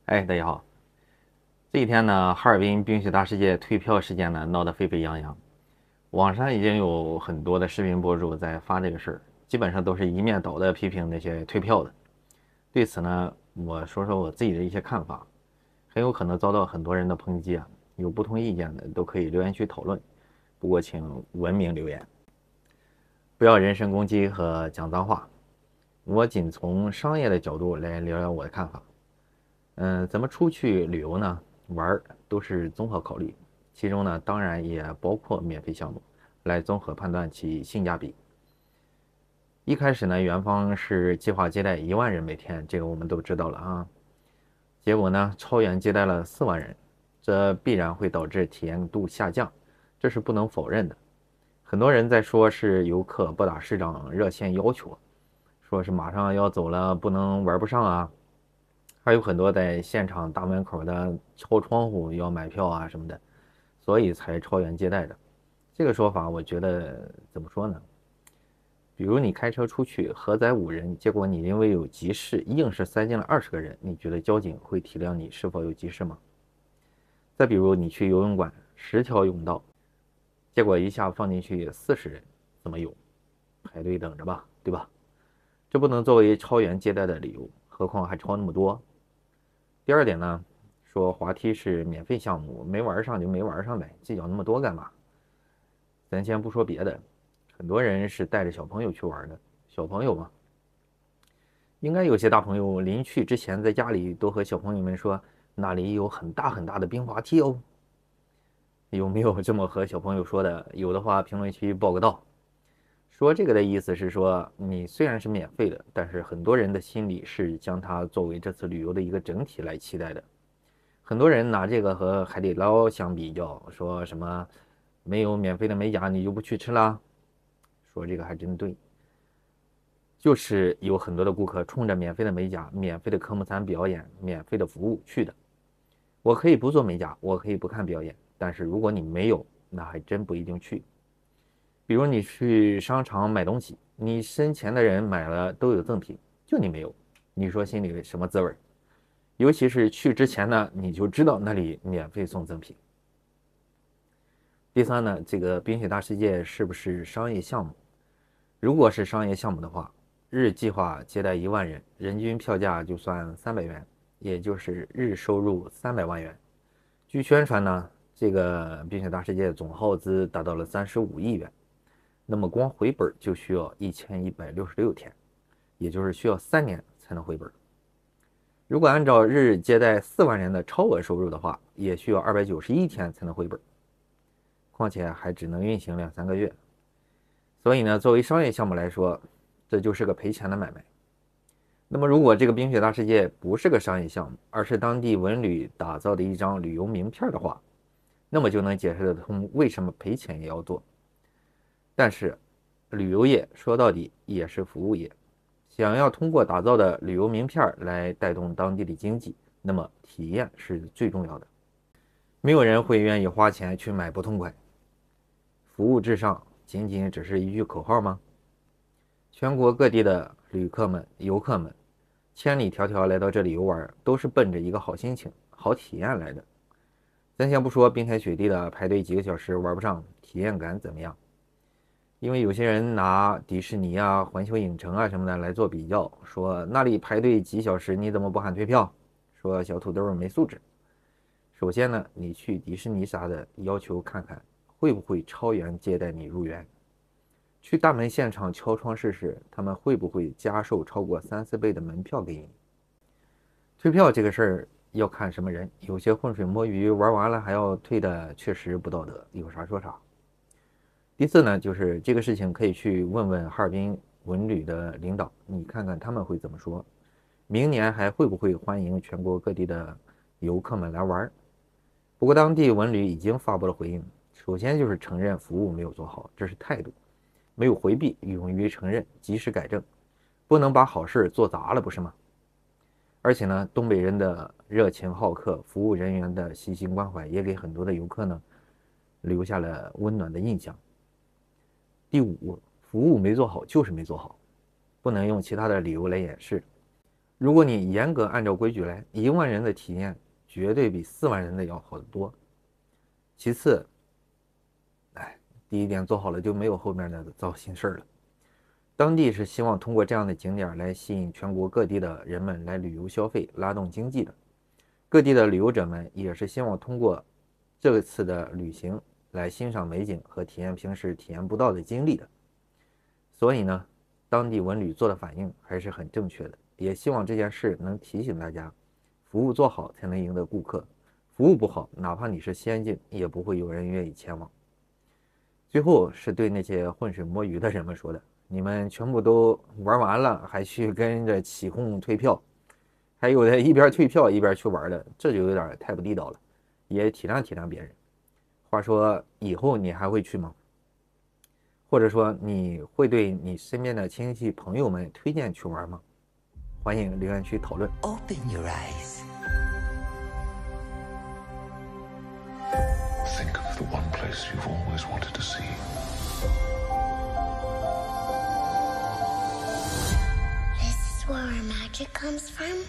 哎，大家好。这几天呢，哈尔滨冰雪大世界退票事件呢闹得沸沸扬扬，网上已经有很多的视频博主在发这个事儿，基本上都是一面倒的批评那些退票的。对此呢，我说说我自己的一些看法，很有可能遭到很多人的抨击啊。有不同意见的都可以留言区讨论，不过请文明留言，不要人身攻击和讲脏话。我仅从商业的角度来聊聊我的看法。怎么出去旅游呢？玩都是综合考虑，其中呢当然也包括免费项目，来综合判断其性价比。一开始呢，园方是计划接待1万人每天，这个我们都知道了啊。结果呢，超员接待了4万人，这必然会导致体验度下降，这是不能否认的。很多人在说是游客拨打市长热线要求，说是马上要走了，不能玩不上啊。还有很多在现场大门口的敲窗户要买票啊什么的，所以才超员接待的。这个说法，我觉得怎么说呢？比如你开车出去，荷载5人，结果你因为有急事，硬是塞进了20个人，你觉得交警会体谅你是否有急事吗？再比如你去游泳馆，10条泳道，结果一下放进去40人，怎么游？排队等着吧，对吧？这不能作为超员接待的理由，何况还超那么多。第二点呢，说滑梯是免费项目，没玩上就没玩上呗，计较那么多干嘛？咱先不说别的，很多人是带着小朋友去玩的，小朋友嘛，应该有些大朋友临去之前在家里都和小朋友们说，那里有很大很大的冰滑梯哦。有没有这么和小朋友说的？有的话，评论区报个到。说这个的意思是说，你虽然是免费的，但是很多人的心里是将它作为这次旅游的一个整体来期待的。很多人拿这个和海底捞相比较，说什么没有免费的美甲你就不去吃啦？说这个还真对，就是有很多的顾客冲着免费的美甲、免费的科目三表演、免费的服务去的。我可以不做美甲，我可以不看表演，但是如果你没有，那还真不一定去。比如你去商场买东西，你身前的人买了都有赠品，就你没有，你说心里什么滋味？尤其是去之前呢，你就知道那里免费送赠品。第三呢，这个冰雪大世界是不是商业项目？如果是商业项目的话，日计划接待1万人，人均票价就算300元，也就是日收入300万元。据宣传呢，这个冰雪大世界总耗资达到了35亿元，那么光回本就需要1166天，也就是需要3年才能回本。如果按照日接待4万人的超额收入的话，也需要291天才能回本，况且还只能运行2、3个月。所以呢，作为商业项目来说，这就是个赔钱的买卖。那么，如果这个冰雪大世界不是个商业项目，而是当地文旅打造的一张旅游名片的话，那么就能解释得通为什么赔钱也要做。但是，旅游业说到底也是服务业，想要通过打造的旅游名片来带动当地的经济，那么体验是最重要的。没有人会愿意花钱去买不痛快。服务至上仅仅只是一句口号吗？全国各地的旅客们、游客们，千里迢迢来到这里游玩，都是奔着一个好心情、好体验来的。咱先不说冰天雪地的排队几个小时玩不上，体验感怎么样？因为有些人拿迪士尼啊、环球影城啊什么的来做比较，说那里排队几小时，你怎么不喊退票？说小土豆没素质。首先呢，你去迪士尼啥的，要求看看会不会超员接待你入园。去大门现场敲窗试试，他们会不会加售超过3、4倍的门票给你？退票这个事儿要看什么人，有些浑水摸鱼，玩完了还要退的，确实不道德，有啥说啥。第四呢，就是这个事情可以去问问哈尔滨文旅的领导，你看看他们会怎么说。明年还会不会欢迎全国各地的游客们来玩？不过当地文旅已经发布了回应，首先就是承认服务没有做好，这是态度，没有回避，勇于承认，及时改正，不能把好事做砸了，不是吗？而且呢，东北人的热情好客，服务人员的细心关怀，也给很多的游客呢留下了温暖的印象。第五，服务没做好就是没做好，不能用其他的理由来掩饰。如果你严格按照规矩来，1万人的体验绝对比4万人的要好得多。其次，第一点做好了就没有后面的糟心事儿了。当地是希望通过这样的景点来吸引全国各地的人们来旅游消费，拉动经济的。各地的旅游者们也是希望通过这次的旅行来欣赏美景和体验平时体验不到的经历的。所以呢，当地文旅做的反应还是很正确的，也希望这件事能提醒大家，服务做好才能赢得顾客，服务不好，哪怕你是仙境，也不会有人愿意前往。最后是对那些浑水摸鱼的人们说的，你们全部都玩完了，还去跟着起哄退票，还有的一边退票一边去玩的，这就有点太不地道了，也体谅体谅别人。话说以后你还会去吗？或者说你会对你身边的亲戚朋友们推荐去玩吗？欢迎留言区讨论。 Open your eyes. Think of the one place you've always wanted to see. This is where our magic comes from?